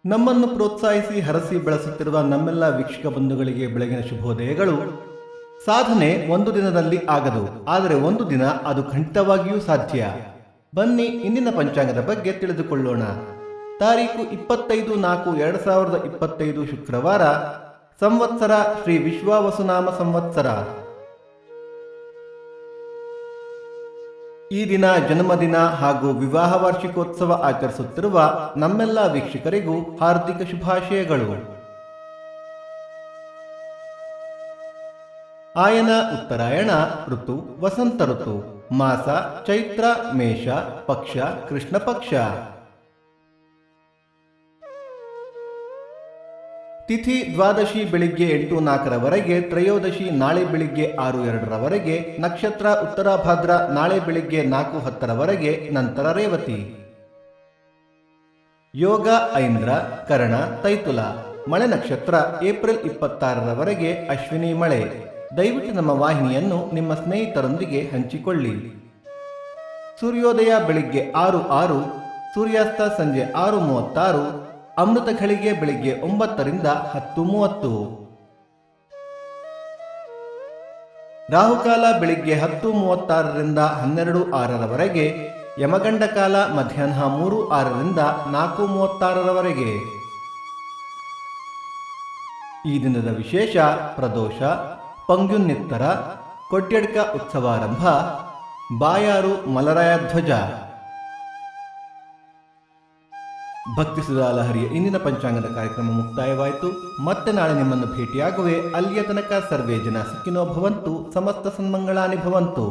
ನಮ್ಮನ್ನು ಪ್ರೋತ್ಸಾಹಿಸಿ ಹರಸಿ ಬೆಳೆಸುತ್ತಿರುವ ನಮ್ಮೆಲ್ಲ ವೀಕ್ಷಕ ಬಂಧುಗಳಿಗೆ ಬೆಳಗಿನ ಶುಭೋದಯಗಳು. ಸಾಧನೆ ಒಂದು ದಿನದಲ್ಲಿ ಆಗದು, ಆದರೆ ಒಂದು ದಿನ ಅದು ಖಂಡಿತವಾಗಿಯೂ ಸಾಧ್ಯ. ಬನ್ನಿ ಇಂದಿನ ಪಂಚಾಂಗದ ಬಗ್ಗೆ ತಿಳಿದುಕೊಳ್ಳೋಣ. ತಾರೀಕು 25/4/2025 ಶುಕ್ರವಾರ. ಸಂವತ್ಸರ ಶ್ರೀ ವಿಶ್ವಾವಸುನಾಮ ಸಂವತ್ಸರ. ಈ ದಿನ ಜನ್ಮದಿನ ಹಾಗೂ ವಿವಾಹ ವಾರ್ಷಿಕೋತ್ಸವ ಆಚರಿಸುತ್ತಿರುವ ನಮ್ಮೆಲ್ಲ ವೀಕ್ಷಕರಿಗೂ ಹಾರ್ದಿಕ ಶುಭಾಶಯಗಳು. ಆಯನ ಉತ್ತರಾಯಣ ಋತು ವಸಂತ ಋತು. ಮಾಸ ಚೈತ್ರ ಮೇಷ. ಪಕ್ಷ ಕೃಷ್ಣ ಪಕ್ಷ. ತಿಥಿ ದ್ವಾದಶಿ ಬೆಳಿಗ್ಗೆ 8:04 ತ್ರಯೋದಶಿ ನಾಳೆ ಬೆಳಿಗ್ಗೆ 6:02 ನಕ್ಷತ್ರ ಉತ್ತರಾಭಾದ್ರ ನಾಳೆ ಬೆಳಿಗ್ಗೆ 4:10 ನಂತರ ರೇವತಿ. ಯೋಗ ಐಂದ್ರ ಕರ್ಣ ತೈತುಲ. ಮಳೆ ನಕ್ಷತ್ರ ಏಪ್ರಿಲ್ 26 ಅಶ್ವಿನಿ ಮಳೆ. ದಯವಿಟ್ಟು ನಮ್ಮ ವಾಹಿನಿಯನ್ನು ನಿಮ್ಮ ಸ್ನೇಹಿತರೊಂದಿಗೆ ಹಂಚಿಕೊಳ್ಳಿ. ಸೂರ್ಯೋದಯ ಬೆಳಿಗ್ಗೆ 6:06, ಸೂರ್ಯಾಸ್ತ ಸಂಜೆ 6:36, ಅಮೃತ ಘಳಿಗೆ ಬೆಳಿಗ್ಗೆ 9 ರಿಂದ 10:30. ರಾಹುಕಾಲ ಬೆಳಿಗ್ಗೆ 10:36 ರಿಂದ 12:06 ಯಮಗಂಡ ಕಾಲ ಮಧ್ಯಾಹ್ನ 3:06 ರಿಂದ 4:36. ಈ ದಿನದ ವಿಶೇಷ ಪ್ರದೋಷ, ಪಂಗ್ಯುನ್ನಿತ್ತರ, ಕೊಟ್ಯಡ್ಕ ಉತ್ಸವಾರಂಭ, ಬಾಯಾರು ಮಲರಾಯ ಧ್ವಜ. ಭಕ್ತಿ ಸುಧಾ ಲಹರಿಯ ಇಂದಿನ ಪಂಚಾಂಗದ ಕಾರ್ಯಕ್ರಮ ಮುಕ್ತಾಯವಾಯಿತು. ಮತ್ತೆ ನಾಳೆ ನಿಮ್ಮನ್ನು ಭೇಟಿಯಾಗುವೆ. ಅಲ್ಲಿಯ ತನಕ ಸರ್ವೇ ಜನ ಸುಖಿನೋ ಭವಂತು, ಸಮಸ್ತ ಸನ್ಮಂಗಳಾನಿ ಭವಂತು.